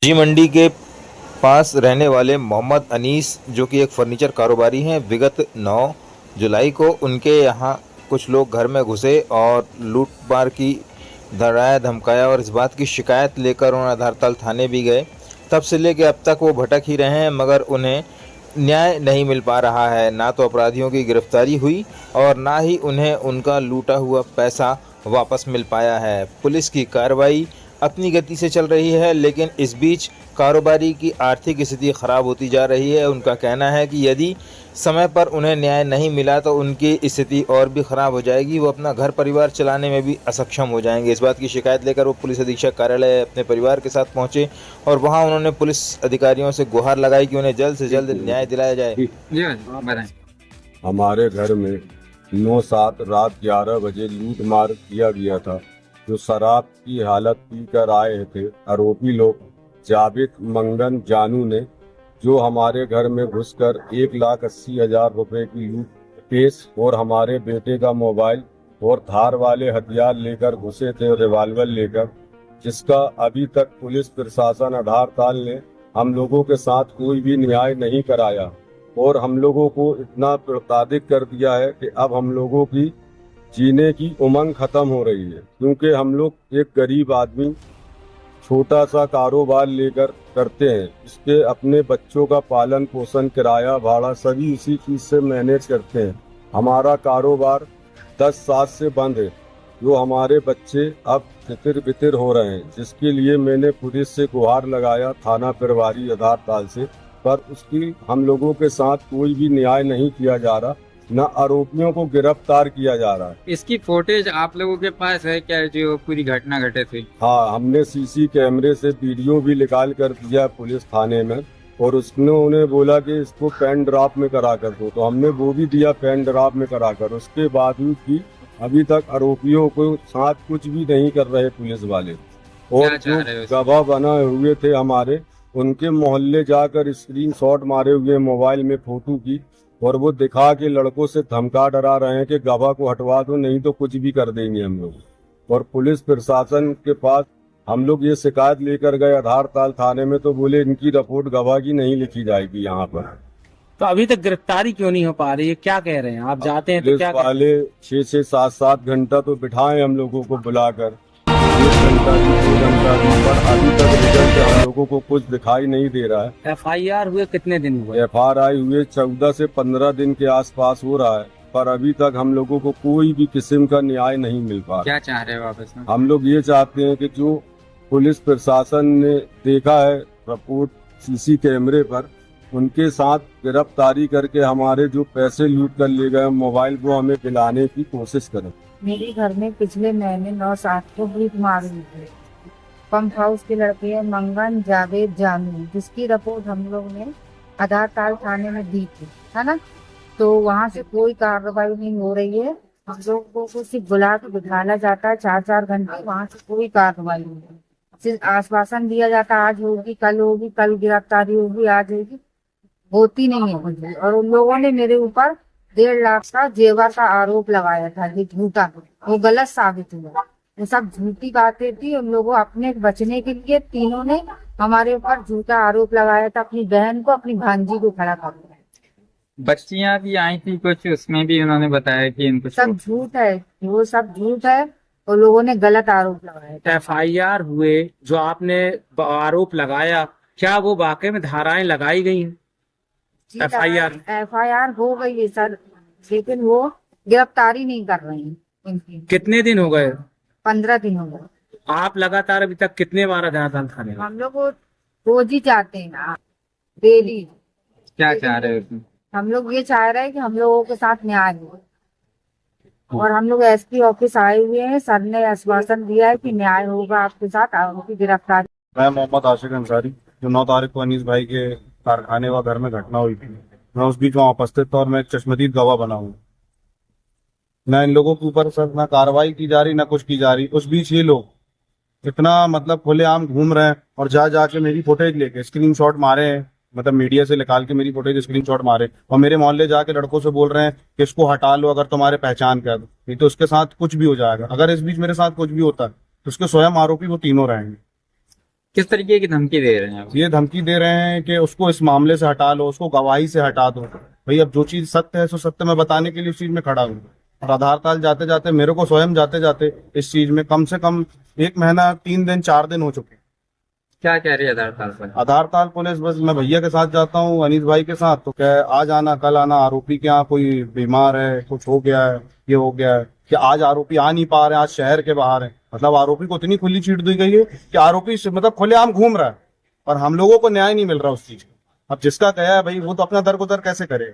जी मंडी के पास रहने वाले मोहम्मद अनीस जो कि एक फर्नीचर कारोबारी हैं, विगत 9 जुलाई को उनके यहाँ कुछ लोग घर में घुसे और लूट-मार की, डराया धमकाया और इस बात की शिकायत लेकर उन्होंने आधारताल थाने भी गए। तब से लेके अब तक वो भटक ही रहे हैं, मगर उन्हें न्याय नहीं मिल पा रहा है। ना तो अपराधियों की गिरफ्तारी हुई और ना ही उन्हें उनका लूटा हुआ पैसा वापस मिल पाया है। पुलिस की कार्रवाई अपनी गति से चल रही है, लेकिन इस बीच कारोबारी की आर्थिक स्थिति खराब होती जा रही है। उनका कहना है कि यदि समय पर उन्हें न्याय नहीं मिला तो उनकी स्थिति और भी खराब हो जाएगी, वो अपना घर परिवार चलाने में भी असक्षम हो जाएंगे। इस बात की शिकायत लेकर वो पुलिस अधीक्षक कार्यालय अपने परिवार के साथ पहुंचे और वहां उन्होंने पुलिस अधिकारियों से गुहार लगाई कि उन्हें जल्द से जल्द न्याय दिलाया जाए। जी हाँ, बताएं। हमारे घर में 9-7 रात 11 बजे लूट मार किया गया था। जो शराब की हालत पीकर आए थे आरोपी लोग जावेद मंगन जानू ने, जो हमारे घर में घुसकर 1,80,000 रुपए की लूट केस और हमारे बेटे का मोबाइल और धार वाले हथियार लेकर घुसे थे, रिवाल्वर लेकर, जिसका अभी तक पुलिस प्रशासन आधारताल ने हम लोगों के साथ कोई भी न्याय नहीं कराया और हम लोगों को इतना प्रताड़ित कर दिया है कि अब हम लोगों की जीने की उमंग खत्म हो रही है। क्योंकि हम लोग एक गरीब आदमी छोटा सा कारोबार लेकर करते हैं, इसके अपने बच्चों का पालन पोषण, किराया भाड़ा सभी इसी चीज से मैनेज करते हैं। हमारा कारोबार 10 साल से बंद है, जो हमारे बच्चे अब तितिर बितिर हो रहे हैं, जिसके लिए मैंने पुलिस से गुहार लगाया थाना प्रभारी आधारताल से, पर उसकी हम लोगों के साथ कोई भी न्याय नहीं किया जा रहा, न आरोपियों को गिरफ्तार किया जा रहा है। इसकी फुटेज आप लोगों के पास है क्या, जो पूरी घटना घटे थी? हाँ, हमने सीसी कैमरे से वीडियो भी निकाल कर दिया पुलिस थाने में और उसने उन्हें बोला कि इसको पेन ड्राफ्ट में करा कर दो, तो हमने वो भी दिया पेन ड्राफ्ट में करा कर। उसके बावजूद भी अभी तक आरोपियों को साथ कुछ भी नहीं कर रहे पुलिस वाले। और जो गवाह बना हुए थे हमारे, उनके मोहल्ले जाकर स्क्रीनशॉट मारे हुए मोबाइल में फोटो की और वो दिखा के लड़कों से धमका डरा रहे हैं कि गवाह को हटवा दो, नहीं तो कुछ भी कर देंगे हम लोग। और पुलिस प्रशासन के पास हम लोग ये शिकायत लेकर गए आधारताल थाने में, तो बोले इनकी रिपोर्ट गवाह की नहीं लिखी जाएगी यहाँ पर। तो अभी तक गिरफ्तारी क्यों नहीं हो पा रही है, क्या कह रहे हैं आप? जाते हैं तो क्या वाले 6 से 7 घंटा तो बिठाए हम लोगों को बुलाकर, 1 घंटा की 2 घंटा की, पर अभी तक रिजल्ट हम लोगों को कुछ दिखाई नहीं दे रहा है। FIR हुए कितने दिन हुए? FIR हुए 14 से 15 दिन के आसपास हो रहा है, पर अभी तक हम लोगों को कोई भी किस्म का न्याय नहीं मिल पा रहा। क्या चाह रहे हो आप इसमें? हम लोग ये चाहते हैं कि जो पुलिस प्रशासन ने देखा है रिपोर्ट सीसी कैमरे पर, उनके साथ गिरफ्तारी करके हमारे जो पैसे लूट कर ले गए मोबाइल, वो हमें दिलाने की कोशिश करें। मेरे घर में पिछले महीने 9-7 को लूट मार हुई थी। पंप हाउस के लड़के हैं मंगन जावेद जानू, जिसकी रिपोर्ट हम लोग ने आधारताल थाने में दी थी, है ना। तो वहाँ से कोई कार्रवाई नहीं हो रही है। हम लोगों को सिर्फ बुला के बिठाना जाता है 4-4 घंटे, वहाँ से कोई कार्रवाई नहीं है। सिर्फ आश्वासन दिया जाता है आज होगी, कल गिरफ्तारी होगी, आज होगी, होती नहीं है कुछ। और उन लोगों ने मेरे ऊपर 1.5 लाख का जेवर का आरोप लगाया था, जो झूठा, वो गलत साबित हुआ। वो सब झूठी बातें थी। उन लोगों अपने बचने के लिए तीनों ने हमारे ऊपर झूठा आरोप लगाया था, अपनी बहन को, अपनी भांजी को खड़ा कर दिया। बच्चियां भी आई थी कुछ, उसमें भी उन्होंने बताया कि इनको सब झूठ है, वो सब झूठ है और लोगों ने गलत आरोप लगाया था। FIR हुए जो आपने आरोप लगाया, क्या वो वाकई में धाराएं लगाई गई हैं? FIR हो गई है सर, लेकिन वो गिरफ्तारी नहीं कर रहे हैं इनकी। कितने दिन हो गए? 15 दिन हो गए। आप लगातार अभी तक कितने बार आधारताल थाने गए? हम लोग वो रोज ही चाहते हैं, डेली। क्या चाह रहे हो इसमें? हम लोग ये चाह रहे हैं कि हम लोगों के साथ न्याय हो। और हम लोग SP ऑफिस आए हुए हैं, सर ने आश्वासन दिया है कि न्याय होगा आपके साथ, आपकी गिरफ्तारी। मैं मोहम्मद आशिक अंसारी, जो 9 तारीख को अनीस भाई के कारखाने व घर में घटना हुई थी, मैं उस बीच वहाँ उपस्थित था और मैं एक चश्मदीद गवाह बना हूँ। न इन लोगों के ऊपर सर ना कार्रवाई की जा रही, ना कुछ की जा रही। उस बीच ये लोग इतना मतलब खुलेआम घूम रहे हैं और जा जाके मेरी फुटेज लेके स्क्रीनशॉट मारे हैं, मतलब मीडिया से निकाल के मेरी फुटेज स्क्रीनशॉट मारे और मेरे मोहल्ले जाके लड़कों से बोल रहे हैं कि इसको हटा लो, अगर तुम्हारे पहचान कर दो, नहीं तो उसके साथ कुछ भी हो जाएगा। अगर इस बीच मेरे साथ कुछ भी होता है तो उसके स्वयं आरोपी वो तीनों रहेंगे। किस तरीके की धमकी दे रहे हैं आप? ये धमकी दे रहे हैं कि उसको इस मामले से हटा लो, उसको गवाही से हटा दो। भाई अब जो चीज सत्य है सो सत्य मैं बताने के लिए उस चीज में खड़ा हूँ। और आधार ताल जाते जाते मेरे को स्वयं जाते जाते इस चीज में कम से कम 1 महीना 3 दिन 4 दिन हो चुके हैं। क्या कह रही है आधार ताल पर? आधार ताल पुलिस बस मैं भैया के साथ जाता हूँ, अनीस भाई के साथ, तो क्या आज आना कल आना, आरोपी के यहाँ कोई बीमार है, कुछ हो गया है, ये हो गया है, कि आज आरोपी आ नहीं पा रहे हैं, आज शहर के बाहर है। मतलब आरोपी को इतनी खुली छीट दी गई है कि आरोपी मतलब खुलेआम घूम रहा है और हम लोगों को न्याय नहीं मिल रहा उस चीज का। अब जिसका गया है भाई वो तो अपना दरगुदर कैसे करे।